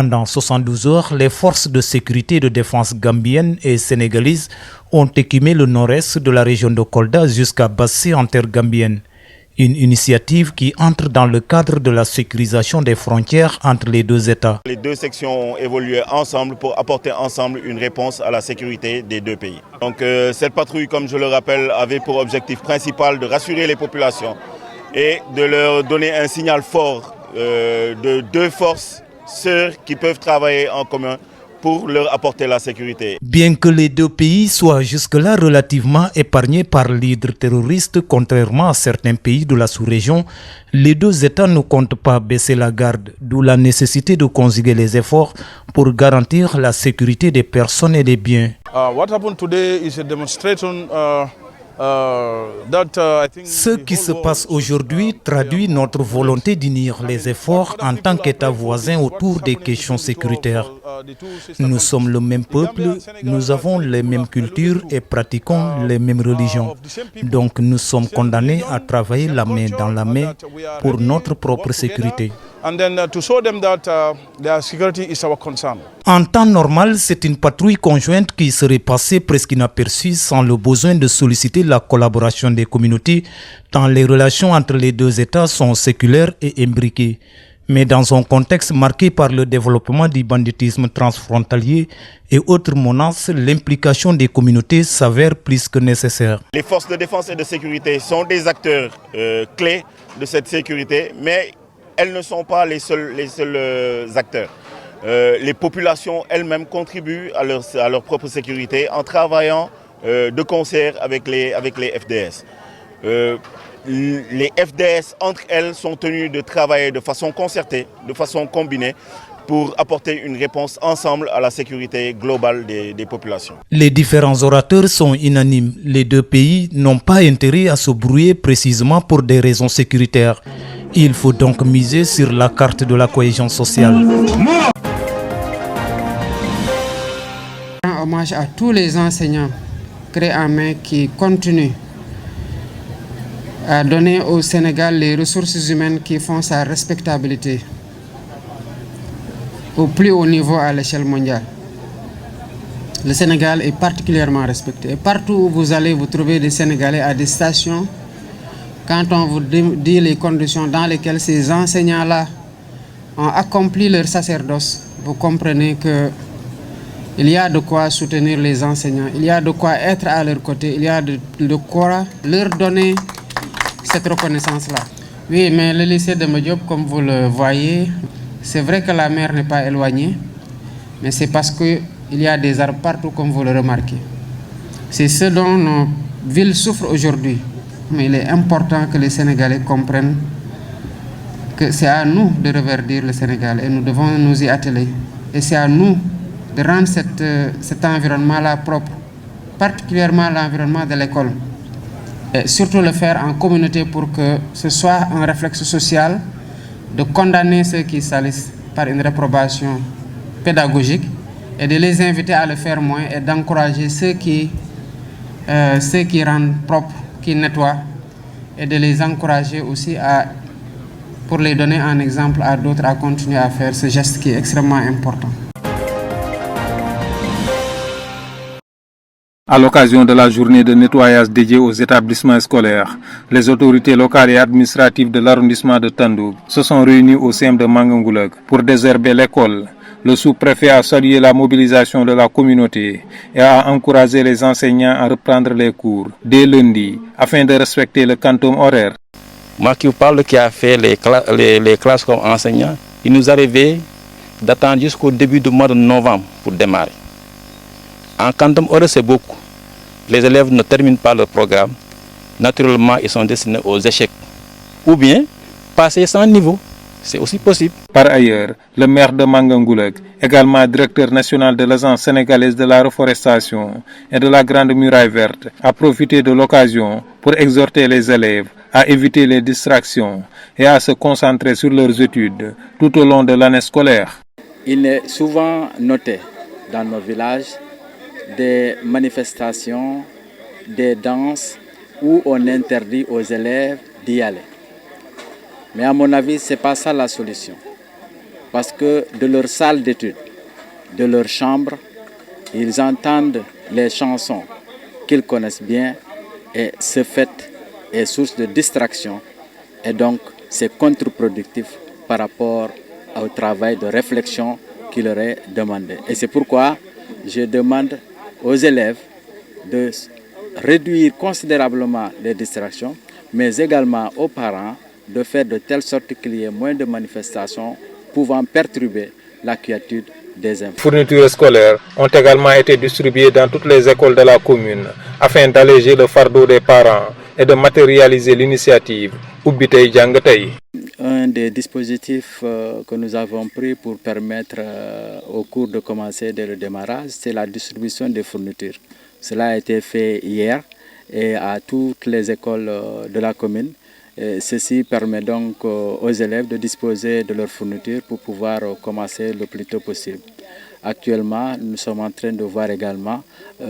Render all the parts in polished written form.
Pendant 72 heures, les forces de sécurité et de défense gambiennes et sénégalaises ont écumé le nord-est de la région de Kolda jusqu'à Bassé en terre gambienne. Une initiative qui entre dans le cadre de la sécurisation des frontières entre les deux États. Les deux sections ont évolué ensemble pour apporter ensemble une réponse à la sécurité des deux pays. Donc cette patrouille, comme je le rappelle, avait pour objectif principal de rassurer les populations et de leur donner un signal fort de deux forces sœurs qui peuvent travailler en commun pour leur apporter la sécurité. Bien que les deux pays soient jusque-là relativement épargnés par l'hydre terroriste, contrairement à certains pays de la sous-région, les deux États ne comptent pas baisser la garde, d'où la nécessité de conjuguer les efforts pour garantir la sécurité des personnes et des biens. What happened today is a demonstration Ce qui se passe aujourd'hui traduit notre volonté d'unir les efforts en tant qu'États voisins autour des questions sécuritaires. Nous sommes le même peuple, nous avons les mêmes cultures et pratiquons les mêmes religions. Donc nous sommes condamnés à travailler la main dans la main pour notre propre sécurité. En temps normal, c'est une patrouille conjointe qui serait passée presque inaperçue sans le besoin de solliciter la collaboration des communautés, tant les relations entre les deux États sont séculaires et imbriquées. Mais dans un contexte marqué par le développement du banditisme transfrontalier et autres menaces, l'implication des communautés s'avère plus que nécessaire. Les forces de défense et de sécurité sont des acteurs clés de cette sécurité, mais elles ne sont pas les seuls acteurs. Les populations elles-mêmes contribuent à leur propre sécurité en travaillant de concert avec les FDS. Les FDS, entre elles, sont tenues de travailler de façon concertée, de façon combinée, pour apporter une réponse ensemble à la sécurité globale des populations. Les différents orateurs sont unanimes. Les deux pays n'ont pas intérêt à se brouiller précisément pour des raisons sécuritaires. Il faut donc miser sur la carte de la cohésion sociale. Je rends hommage à tous les enseignants clés en main qui continuent à donner au Sénégal les ressources humaines qui font sa respectabilité au plus haut niveau à l'échelle mondiale. Le Sénégal est particulièrement respecté. Et partout où vous allez, vous trouvez des Sénégalais à des stations. Quand on vous dit les conditions dans lesquelles ces enseignants-là ont accompli leur sacerdoce, vous comprenez qu'il y a de quoi soutenir les enseignants, il y a de quoi être à leur côté, il y a de quoi leur donner cette reconnaissance-là. Oui, mais le lycée de Madiop, comme vous le voyez, c'est vrai que la mer n'est pas éloignée, mais c'est parce qu'il y a des arbres partout, comme vous le remarquez. C'est ce dont nos villes souffrent aujourd'hui. Mais il est important que les Sénégalais comprennent que c'est à nous de reverdir le Sénégal et nous devons nous y atteler. Et c'est à nous de rendre cet environnement-là propre, particulièrement l'environnement de l'école. Et surtout le faire en communauté pour que ce soit un réflexe social de condamner ceux qui salissent par une réprobation pédagogique et de les inviter à le faire moins et d'encourager ceux qui rendent propre, qui nettoient, et de les encourager aussi pour les donner un exemple à d'autres à continuer à faire ce geste qui est extrêmement important. À l'occasion de la journée de nettoyage dédiée aux établissements scolaires, les autorités locales et administratives de l'arrondissement de Tandou se sont réunies au CEM de Mangangoulak pour désherber l'école. Le sous-préfet a salué la mobilisation de la communauté et a encouragé les enseignants à reprendre les cours dès lundi afin de respecter le quantum horaire. Moi qui vous parle, qui a fait les classes comme enseignant, il nous arrivait d'attendre jusqu'au début du mois de novembre pour démarrer. En quantum horaire, c'est beaucoup. Les élèves ne terminent pas le programme. Naturellement, ils sont destinés aux échecs. Ou bien passer sans niveau. C'est aussi possible. Par ailleurs, le maire de Mangangoulak, également directeur national de l'Agence sénégalaise de la reforestation et de la Grande Muraille Verte, a profité de l'occasion pour exhorter les élèves à éviter les distractions et à se concentrer sur leurs études tout au long de l'année scolaire. Il est souvent noté dans nos villages des manifestations, des danses où on interdit aux élèves d'y aller. Mais à mon avis, ce n'est pas ça la solution. parce que de leur salle d'études, de leur chambre, ils entendent les chansons qu'ils connaissent bien et ce fait est source de distraction et donc c'est contre-productif par rapport au travail de réflexion qui leur est demandé. Et c'est pourquoi je demande aux élèves de réduire considérablement les distractions, mais également aux parents de faire de telle sorte qu'il y ait moins de manifestations pouvant perturber la quiétude des enfants. Fournitures scolaires ont également été distribuées dans toutes les écoles de la commune afin d'alléger le fardeau des parents et de matérialiser l'initiative Ubbi Tay Jàng Tay. Un des dispositifs que nous avons pris pour permettre au cours de commencer dès le démarrage, c'est la distribution des fournitures. Cela a été fait hier et à toutes les écoles de la commune. Et ceci permet donc aux élèves de disposer de leurs fournitures pour pouvoir commencer le plus tôt possible. Actuellement, nous sommes en train de voir également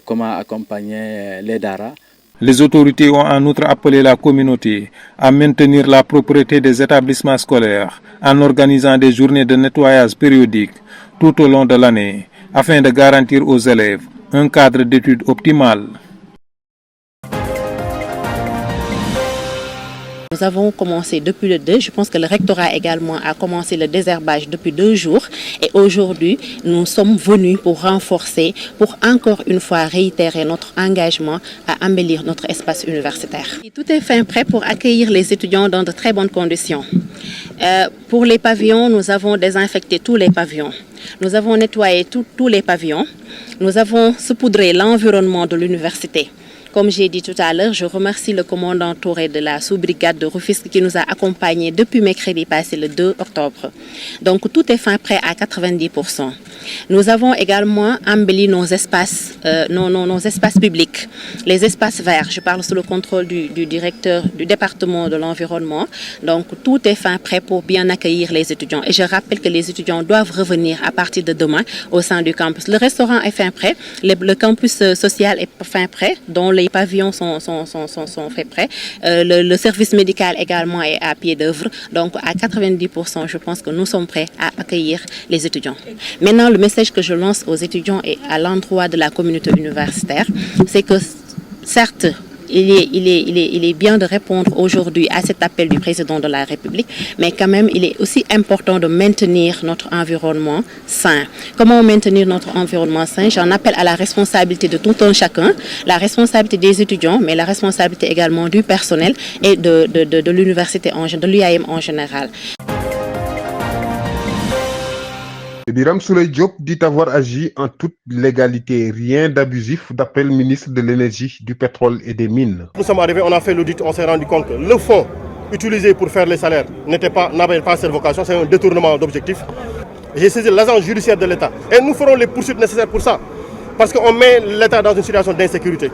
comment accompagner les daras. Les autorités ont en outre appelé la communauté à maintenir la propreté des établissements scolaires en organisant des journées de nettoyage périodiques tout au long de l'année afin de garantir aux élèves un cadre d'études optimal. Nous avons commencé depuis le 2, je pense que le rectorat également a commencé le désherbage depuis 2 jours et aujourd'hui nous sommes venus pour renforcer, pour encore une fois réitérer notre engagement à embellir notre espace universitaire. Tout est fin prêt pour accueillir les étudiants dans de très bonnes conditions. Pour les pavillons, nous avons désinfecté tous les pavillons. Nous avons nettoyé tous les pavillons. Nous avons saupoudré l'environnement de l'université. Comme j'ai dit tout à l'heure, je remercie le commandant Touré de la sous-brigade de Rufisque qui nous a accompagnés depuis mercredi passé le 2 octobre. Donc tout est fin prêt à 90%. Nous avons également embelli nos espaces, nos espaces publics, les espaces verts. Je parle sous le contrôle du directeur du département de l'environnement. Donc tout est fin prêt pour bien accueillir les étudiants. Et je rappelle que les étudiants doivent revenir à partir de demain au sein du campus. Le restaurant est fin prêt, le campus social est fin prêt, dont les pavillons sont faits prêts. Le service médical également est à pied d'œuvre. Donc à 90%, je pense que nous sommes prêts à accueillir les étudiants. Maintenant, le message que je lance aux étudiants et à l'endroit de la communauté universitaire, c'est que certes, il est bien de répondre aujourd'hui à cet appel du président de la République, mais quand même, il est aussi important de maintenir notre environnement sain. Comment maintenir notre environnement sain? J'en appelle à la responsabilité de tout un chacun, la responsabilité des étudiants, mais la responsabilité également du personnel et de l'université, de l'UAM en général. Birame Souleye Diop dit avoir agi en toute légalité, rien d'abusif, d'après le ministre de l'Énergie, du Pétrole et des Mines. Nous sommes arrivés, on a fait l'audit, on s'est rendu compte que le fonds utilisé pour faire les salaires n'avait pas cette vocation, c'est un détournement d'objectifs. J'ai saisi l'agent judiciaire de l'État et nous ferons les poursuites nécessaires pour ça, parce qu'on met l'État dans une situation d'insécurité.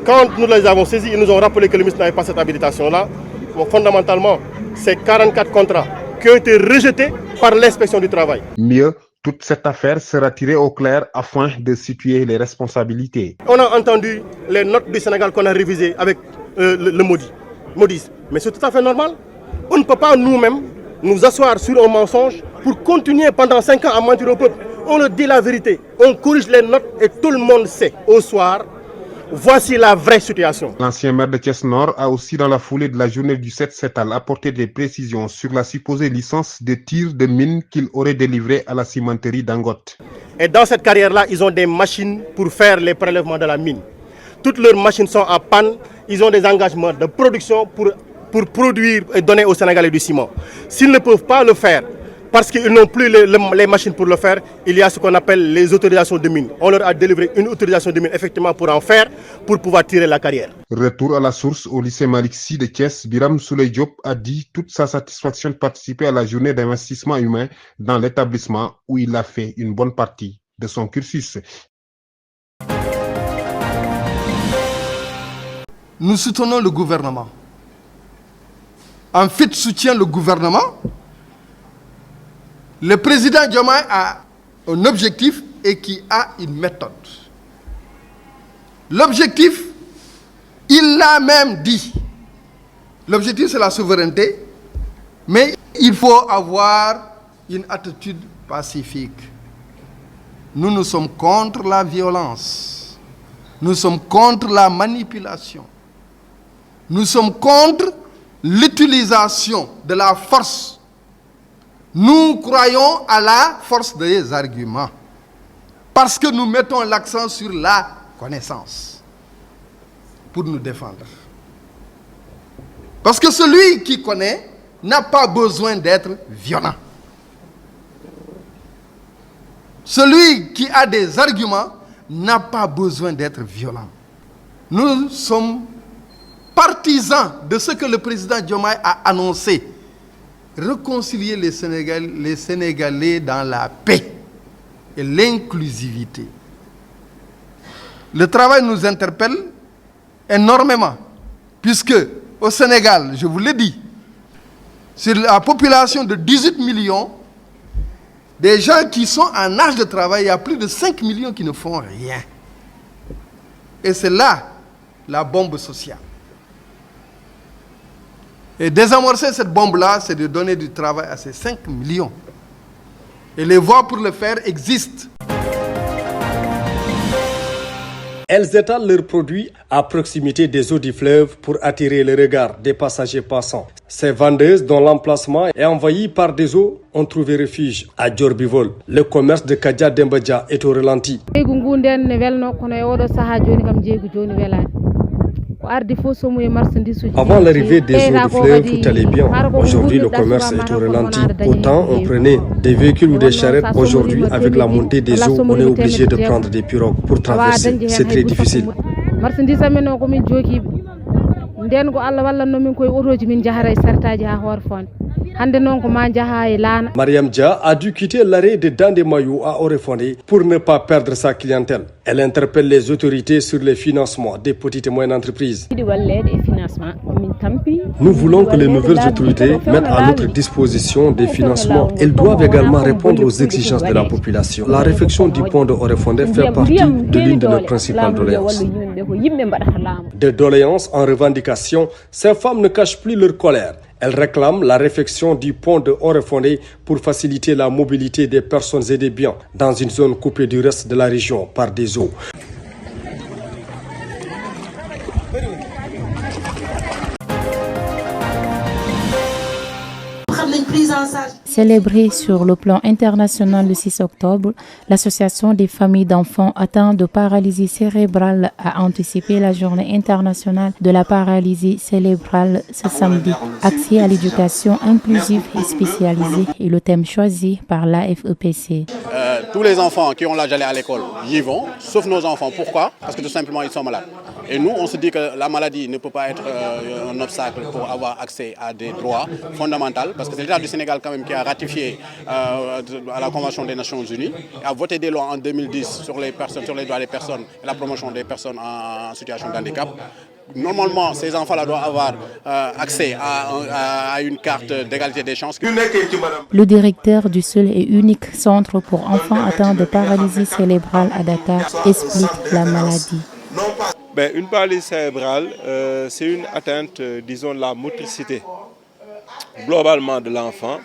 Quand nous les avons saisis, ils nous ont rappelé que le ministre n'avait pas cette habilitation-là. Donc, fondamentalement, c'est 44 contrats qui ont été rejetés par l'inspection du travail. Mieux, toute cette affaire sera tirée au clair afin de situer les responsabilités. On a entendu les notes du Sénégal qu'on a révisées avec le modisme. Mais c'est tout à fait normal. On ne peut pas nous-mêmes nous asseoir sur un mensonge pour continuer pendant 5 ans à mentir au peuple. On leur dit la vérité, on corrige les notes et tout le monde sait. Au soir, voici la vraie situation. L'ancien maire de Thiès-Nord a aussi, dans la foulée de la journée du 7 septembre, apporté des précisions sur la supposée licence de tir de mine qu'il aurait délivrée à la cimenterie Dangote. Et dans cette carrière-là, ils ont des machines pour faire les prélèvements de la mine. Toutes leurs machines sont en panne. Ils ont des engagements de production pour produire et donner aux Sénégalais du ciment. S'ils ne peuvent pas le faire, parce qu'ils n'ont plus les machines pour le faire, il y a ce qu'on appelle les autorisations de mine. On leur a délivré une autorisation de mine effectivement pour en faire, pour pouvoir tirer la carrière. Retour à la source au lycée Malick Sy de Thiès, Birame Souleye Diop a dit toute sa satisfaction de participer à la journée d'investissement humain dans l'établissement où il a fait une bonne partie de son cursus. Nous soutenons le gouvernement. En fait, soutient le gouvernement. Le président Diomaye a un objectif et qui a une méthode. L'objectif, il l'a même dit. L'objectif, c'est la souveraineté, mais il faut avoir une attitude pacifique. Nous sommes contre la violence. Nous sommes contre la manipulation. Nous sommes contre l'utilisation de la force. Nous croyons à la force des arguments. Parce que nous mettons l'accent sur la connaissance pour nous défendre. Parce que celui qui connaît n'a pas besoin d'être violent. Celui qui a des arguments n'a pas besoin d'être violent. Nous sommes partisans de ce que le président Diomaye a annoncé. Réconcilier les Sénégalais dans la paix et l'inclusivité. Le travail nous interpelle énormément, puisque au Sénégal, je vous l'ai dit, sur la population de 18 millions, des gens qui sont en âge de travail, il y a plus de 5 millions qui ne font rien. Et c'est là la bombe sociale. Et désamorcer cette bombe-là, c'est de donner du travail à ces 5 millions. Et les voies pour le faire existent. Elles étalent leurs produits à proximité des eaux du fleuve pour attirer le regard des passagers passants. Ces vendeuses, dont l'emplacement est envahi par des eaux, ont trouvé refuge à Djorbivol. Le commerce de Kadia Dembadja est au ralenti. Avant l'arrivée des eaux du fleuve, tout allait bien. Aujourd'hui, le commerce est au ralenti. Autant on prenait des véhicules ou des charrettes. Aujourd'hui, avec la montée des eaux, on est obligé de prendre des pirogues pour traverser. C'est très difficile. Mariam Dia a dû quitter l'arrêt de Dandemayou à Orefondé pour ne pas perdre sa clientèle. Elle interpelle les autorités sur les financements des petites et moyennes entreprises. Nous voulons que les nouvelles autorités mettent à notre disposition des financements. Elles doivent également répondre aux exigences de la population. La réfection du pont de Orefondé fait partie de l'une de nos principales doléances. De doléances en revendication, ces femmes ne cachent plus leur colère. Elles réclament la réfection du pont de Orefondé pour faciliter la mobilité des personnes et des biens dans une zone coupée du reste de la région par des eaux. Célébrée sur le plan international le 6 octobre, l'Association des familles d'enfants atteints de paralysie cérébrale a anticipé la journée internationale de la paralysie cérébrale ce samedi. Accès à l'éducation inclusive et spécialisée est le thème choisi par l'AFEPC. Tous les enfants qui ont l'âge d'aller à l'école y vont, sauf nos enfants. Pourquoi? Parce que tout simplement ils sont malades. Et nous, on se dit que la maladie ne peut pas être un obstacle pour avoir accès à des droits fondamentaux, parce que c'est l'État du Sénégal quand même qui a ratifié à la Convention des Nations Unies, a voté des lois en 2010 sur les droits des personnes et la promotion des personnes en situation de handicap. Normalement, ces enfants-là doivent avoir accès à une carte d'égalité des chances. Le directeur du seul et unique centre pour enfants atteints de paralysie cérébrale à Dakar explique la maladie. Une paralysie cérébrale, c'est une atteinte, disons, de la motricité globalement de l'enfant,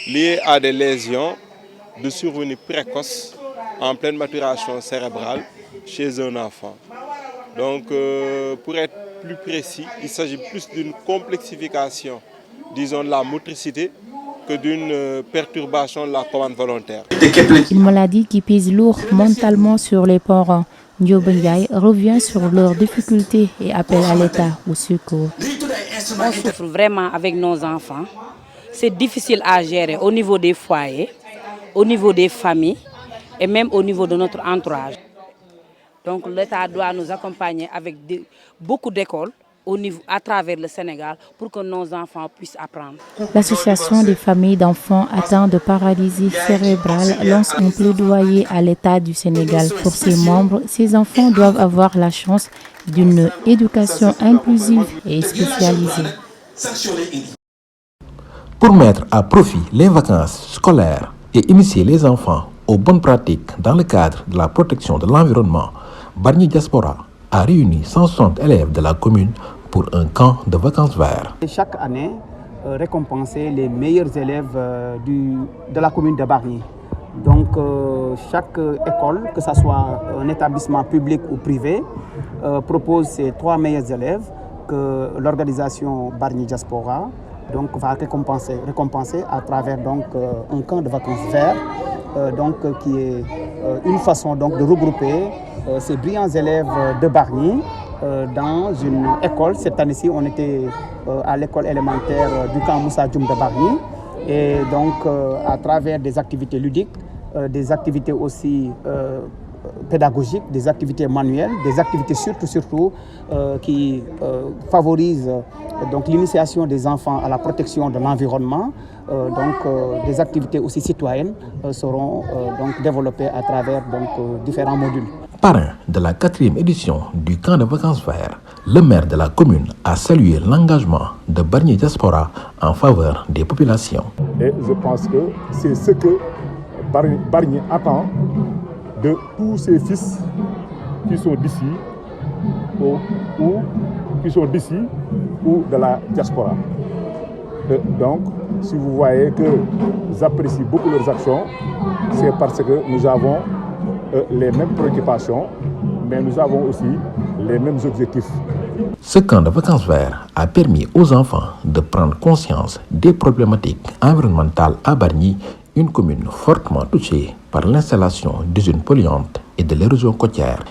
liée à des lésions de survenue précoce en pleine maturation cérébrale chez un enfant. Donc, pour être plus précis, il s'agit plus d'une complexification, disons, de la motricité que d'une perturbation de la commande volontaire. Une maladie qui pèse lourd mentalement sur les parents. Ndiob Ndiaye revient sur leurs difficultés et appelle à l'État au secours. On souffre vraiment avec nos enfants. C'est difficile à gérer au niveau des foyers, au niveau des familles et même au niveau de notre entourage. Donc l'État doit nous accompagner avec beaucoup d'écoles à travers le Sénégal pour que nos enfants puissent apprendre. L'Association des familles d'enfants atteints de paralysie cérébrale lance un plaidoyer à l'État du Sénégal. Pour ses membres, ces enfants doivent avoir la chance d'une éducation inclusive et spécialisée. Pour mettre à profit les vacances scolaires et initier les enfants aux bonnes pratiques dans le cadre de la protection de l'environnement, Bargny Diaspora a réuni 160 élèves de la commune pour un camp de vacances verts. Chaque année, récompenser les meilleurs élèves de la commune de Bargny. Donc chaque école, que ce soit un établissement public ou privé, propose ses 3 meilleurs élèves que l'organisation Bargny Diaspora donc, va récompenser à travers donc, un camp de vacances vert, qui est une façon donc, de regrouper ces brillants élèves de Bargny dans une école. Cette année-ci, on était à l'école élémentaire du camp Moussa Dioum de Bargny. Et donc, à travers des activités ludiques, des activités aussi pédagogiques, des activités manuelles, des activités surtout qui favorisent donc, l'initiation des enfants à la protection de l'environnement. Des activités aussi citoyennes seront donc, développées à travers différents modules. Parrain de la 4e édition du camp de vacances vert, le maire de la commune a salué l'engagement de Bargny Diaspora en faveur des populations. Et je pense que c'est ce que Bargny attend de tous ses fils qui sont d'ici ou de la diaspora. Donc, si vous voyez que j'apprécie beaucoup leurs actions, c'est parce que nous avons les mêmes préoccupations, mais nous avons aussi les mêmes objectifs. Ce camp de vacances verts a permis aux enfants de prendre conscience des problématiques environnementales à Bargny, une commune fortement touchée par l'installation d'usines polluantes et de l'érosion côtière